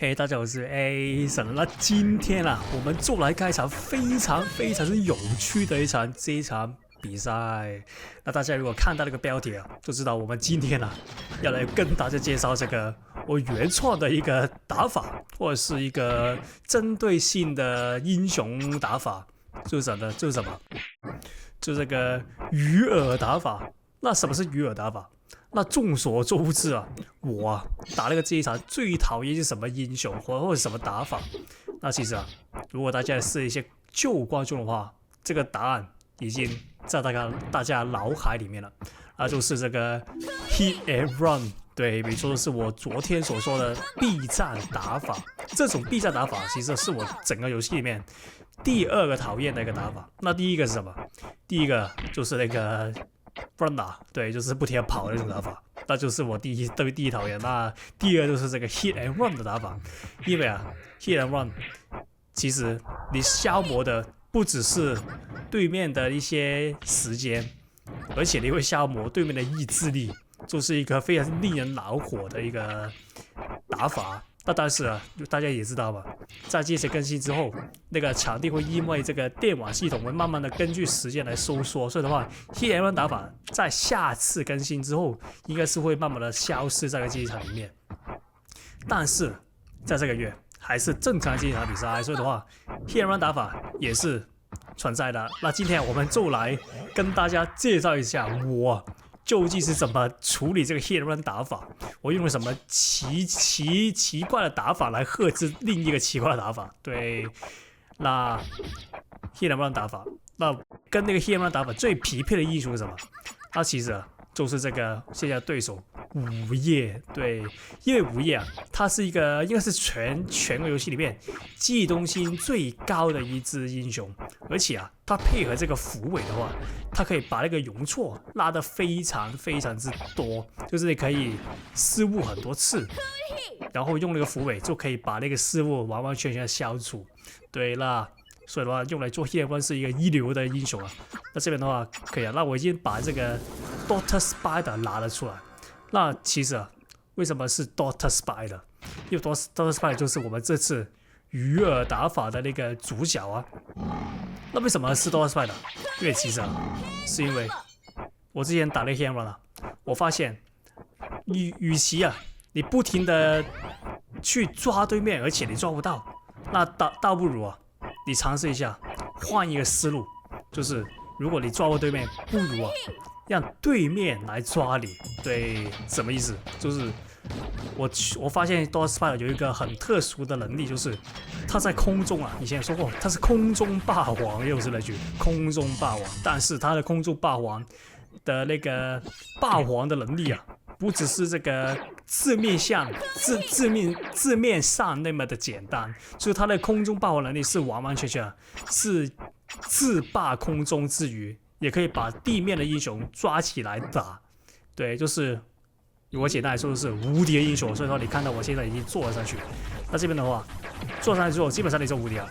嘿，大家好，我是 Ason。那今天啊，我們就來看一場非常之有趣的這一場比賽。那大家如果看到那個標題啊，就知道我們今天啊要來跟大家介紹這個我原創的一個打法，或者是一個針對性的英雄打法，就是什麼？就這個魚餌打法。那什麼是魚餌打法？那眾所周知啊，我打那個這一場最討厭是什麼英雄或者什麼打法？那其實啊，如果大家是一些舊觀眾的話，這個答案已經在大家腦海裡面了，那就是這個 Hit and Run。對，沒錯，是我昨天所說的避戰打法。這種避戰打法其實是我整個遊戲裡面第二個討厭的一個打法。那第一個是什麼？第一個就是那個Run， 對，就是不停地跑的那種打法，那就是我第一討厭。那第二就是這個 Hit and Run 的打法，因為啊 Hit and Run 其實你消磨的不只是對面的一些時間，而且你會消磨對面的意志力，就是一個非常令人惱火的一個打法。那但是啊，大家也知道吧，在这些更新之後，那個場地會因為這個電網系統會慢慢的根據時間來收縮，所以的話 ，Hit and Run 打法在下次更新之後，應該是會慢慢的消失在這一場裡面。但是在這個月還是正常的這一場比賽，所以的話 ，Hit and Run 打法也是存在的。那今天我們就來跟大家介紹一下我究竟是怎麼處理這個 Hit and Run 打法？我用了什麼奇怪的打法來遏制另一個奇怪的打法？對，那 Hit and Run 打法，那跟那個 Hit and Run 打法最匹配的英雄是什麼？那其實就是這個現在對手午夜。對，因為午夜啊，它是一個應該是全個遊戲裡面機動性最高的一隻英雄，而且啊，它配合這個符尾的話，它可以把那個容錯拉得非常之多，就是你可以失誤很多次，然後用那個符尾就可以把那個失誤完全消除。對啦，所以的話用來做 Hit and Run 是一個一流的英雄啊。那這邊的話可以啊，那我已經把這個 Dr. Spider 拿了出來。那其實啊，為什麼是 Dr. Spider？ 因為 Dr. Spider 就是我們這次魚餌打法的那個主角啊。那為什麼是 Dr. Spider？ 因為其實啊，是因為我之前打那 Hit and Run 啊，我發現與其啊你不停的去抓對面，而且你抓不到，那倒不如啊你嘗試一下換一個思路，就是如果你抓過對面，不如啊讓對面來抓你。對，什麼意思？就是我發現 Dr. Spider 有一個很特殊的能力，就是他在空中啊，以前也說過他是空中霸王，又是那句空中霸王。但是他的空中霸王的那個霸王的能力啊，不只是這個字面上那麼的簡單，就是他的空中霸王能力是完全是自霸空中之餘，也可以把地面的英雄抓起來打。对，就是如果簡單來說就是無敵的英雄。所以說你看到我現在已經坐了上去，那這邊的話坐上去之後基本上你就無敵了。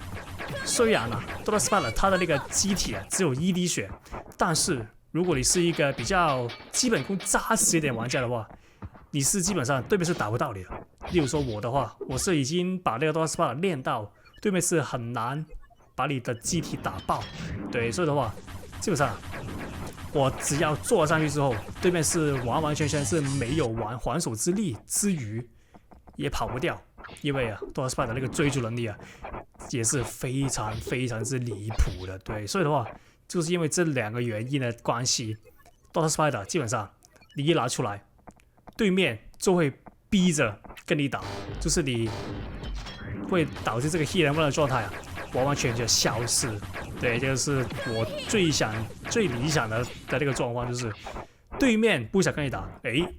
雖然啊 Dr. Spider 他的那個機體啊只有1滴血，但是如果你是一個比較基本功扎實一點玩家的話，你是基本上對面是打不到你的。例如說我的話，我是已經把那個 Dr. Spider 練到對面是很難把你的機體打爆。對，所以的話基本上我只要坐上去之後，對面是完全是沒有還手之力之餘，也跑不掉。因為啊 Dr. Spider 那個追逐能力啊，也是非常之離譜的。對，所以的話，就是因為這兩個原因的關係 ，Dr. Spider 基本上你一拿出來，對面就會逼着跟你打，就是你會導致這個 Hit and Run 的狀態啊，完全就消失。對，這個是我最理想的那個狀況，就是對面不想跟你打，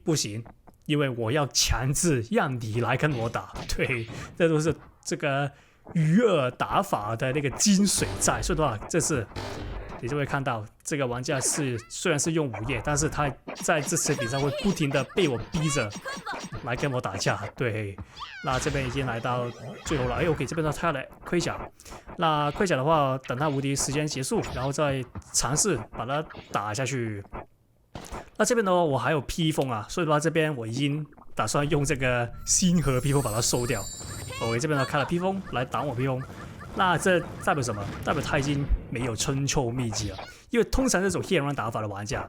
不行，因為我要強制讓你來跟我打。對，這都是這個魚餌打法的那個精髓在。所以的話，這次你就會看到這個玩家雖然是用午夜，但是他在這次比賽會不停的被我逼着來跟我打架。對，那這邊已經來到最後了。OK， 這邊的他的盔甲，那盔甲的話，等他無敵時間結束，然後再嘗試把它打下去。那這邊的話，我還有披風啊，所以的話，這邊我已經打算用這個星河披風把它收掉。OK， 這邊呢開了披風來擋我披風，那這代表什麼？代表他已經沒有春秋秘籍了。因為通常這種 hit and run 打法的玩家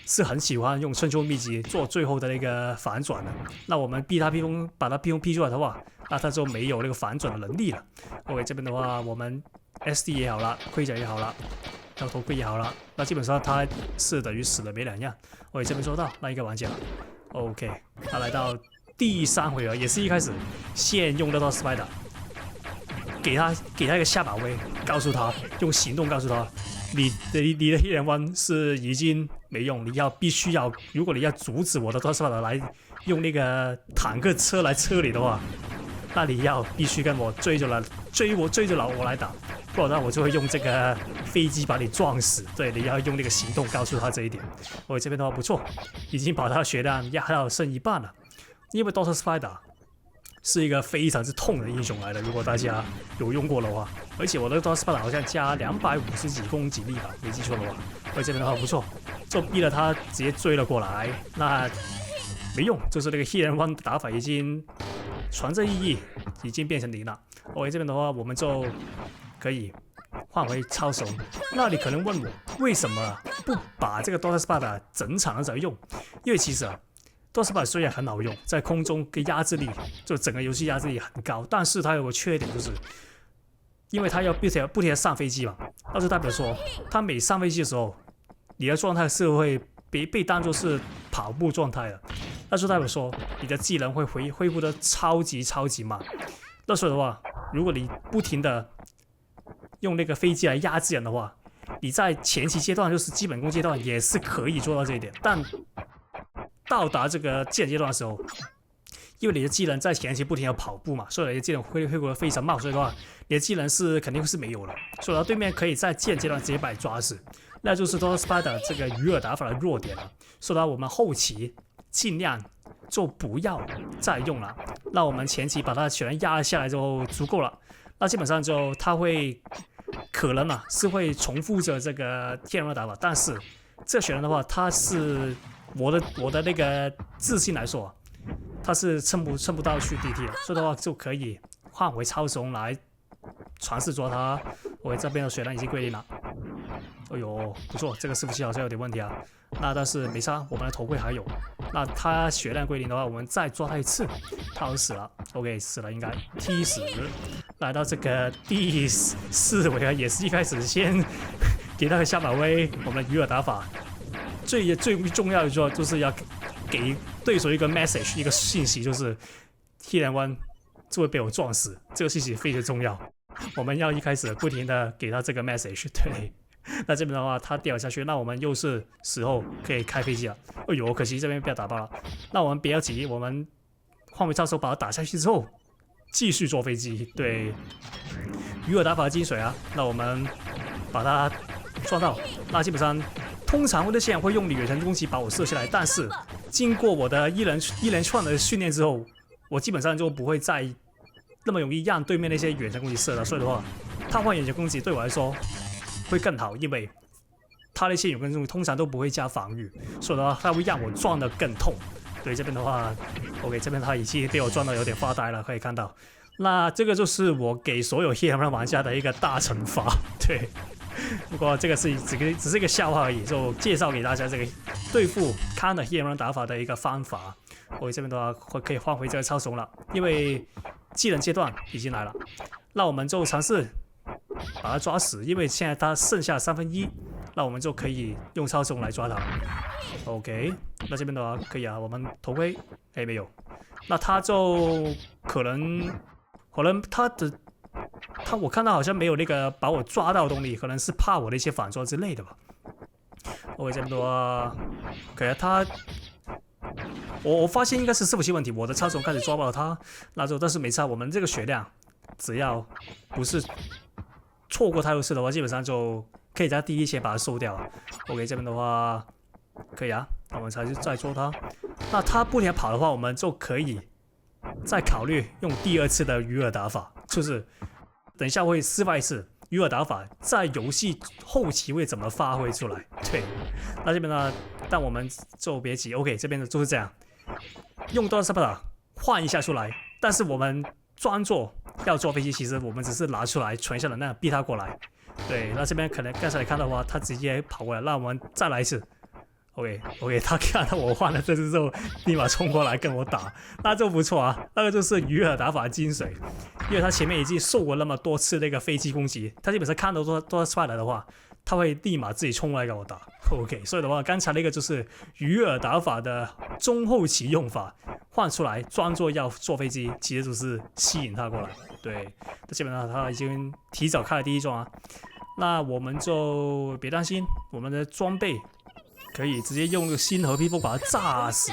是很喜歡用春秋秘籍做最後的那個反轉的。那我們逼他披風，把他披風劈出來的話，那他就沒有那個反轉的能力了。OK， 這邊的話我們 SD 也好了，盔甲也好了，然後頭盔也好了，那基本上他是等於死了沒兩樣。OK， 這邊收到那一個玩家 ，OK， 他來到第3回合，也是一開始先用得到 Spider， 給他一個下馬威，告訴他用行動告訴他。你的 hit and run 是已經沒用，你必須要，如果你要阻止我的 Spider 來用那個坦克車來車你的話，那你必須跟我追着我來打，不然的話我就會用這個飛機把你撞死。對，你要用那個行動告訴他這一點。我這邊的話不錯，已經把他的血量壓到剩1半了，因為 Dr. Spider 是一個非常之痛的英雄來的，如果大家有用過的話，而且我的 Dr. Spider 好像加250幾攻擊力吧，沒記錯的話。而這邊的話不錯，就逼了他直接追了過來，那沒用，就是那個 hit and run 打法已經傳承意義已經變成0了。OK， 這邊的話我們就可以換回超怂。那你可能問我為什麼不把這個 Dr. Spider 整場的在用？因為其實Dr. Spider 雖然很好用，在空中的壓制力，就整個遊戏壓制力很高，但是它有個缺點，就是因為它要不停地上飛機嘛，那就代表說，它每上飛機的時候，你的狀態是會被當作是跑步狀態的，那就代表說，你的技能會恢復得超級慢。那所以的話，如果你不停的用那個飛機來壓制人的話，你在前期階段，就是基本攻階段也是可以做到這一點，但到達這個劍階段的時候，因為你的技能在前期不停地跑步嘛，所以你的技能恢復得非常慢，所以的話，你的技能肯定是沒有了，所以對面可以在劍階段直接把你抓死，那就是 Dr. Spider 這個魚餌打法的弱點了。所以我們後期盡量就不要再用了，那我們前期把它血量壓下來就足夠了，那基本上就它會可能是會重複着這個天然打法，但是這血量的話，它是我的那個自信來說，它是撐不到去 DT 了，所以的話就可以換回超怂來嘗試抓它。我這邊的血量已經歸零了，哎呦不錯，這個伺服器好像有點問題啊，那但是沒差，我們的頭盔還有，那它血量歸零的話，我們再抓它一次，它就死了。OK， 死了应該踢死。來到這個第4回合，也是一開始先給那個下馬威，我們的魚餌打法最重要的就是要給對手一個 message， 一個信息，就是 hit and run 就會被我撞死，這個信息非常重要。我們要一開始不停的給他這個 message， 对。那這邊的話，他掉下去，那我們又是時候可以開飛機了。哎呦，可惜這邊被他打爆了。那我們不要急，我們換回超手把他打下去之後，繼續坐飛機。對，魚餌打法的精髓啊。那我們把他撞到，那基本上通常我的線會用遠程攻擊把我射下來，但是經過我的一連串的訓練之後，我基本上就不會再那麼容易讓對面那些遠程攻擊射了。所以的話，他換遠程攻擊對我來說會更好，因為他那些遠程攻擊通常都不會加防禦，所以的話，他會讓我撞得更痛。对，這邊的話 ，OK， 這邊他已經被我撞到有點發呆了，可以看到。那這個就是我給所有 hit and run 玩家的一個大懲罰，對。不過這個只是一個笑話而已，就介紹給大家這個對付 counter hit and run 打法的一個方法。我這邊的話可以換回這個超怂了，因為技能階段已經來了。那我們就嘗試把他抓死，因為現在他剩下1/3，那我們就可以用超怂來抓他。OK， 那這邊的話可以啊，我們頭盔沒有，那他就可能他我看到好像沒有那個把我抓到的動力，可能是怕我的一些反抓之類的吧。OK， 這邊的話可以啊，我發現應該是伺服器問題，我的超怂開始抓爆了他，那就但是沒差，我們這個血量只要不是錯過太多次的話，基本上就可以在第一線把它收掉。OK， 這邊的話可以啊，那我們才再捉他。那他不停地跑的話，我們就可以再考慮用第2次的魚餌打法，就是等一下會示範一次魚餌打法在遊戲後期會怎麼發揮出來。對，那這邊呢，但我們就別急。OK， 這邊的就是這樣，用Dr. Spider換一下出來，但是我們裝作要坐飛機，其實我們只是拿出來存下的那逼他過來。對，那這邊可能剛才你看到的話，他直接跑過來，讓我們再來一次。OK， 他看到我換了這次之後，立馬衝過來跟我打，那就不錯啊。那個就是魚餌打法的精髓，因為他前面已經受過那麼多次那個飛機攻擊，他基本上看到都出來了的話，他會立馬自己衝過來跟我打。OK， 所以的話，剛才那個就是魚餌打法的中後期用法，換出來裝作要坐飛機，其實就是吸引他過來。對，基本上他已經提早開了第一裝啊。那我們就別擔心，我們的裝備可以直接用那個星河披風把它炸死。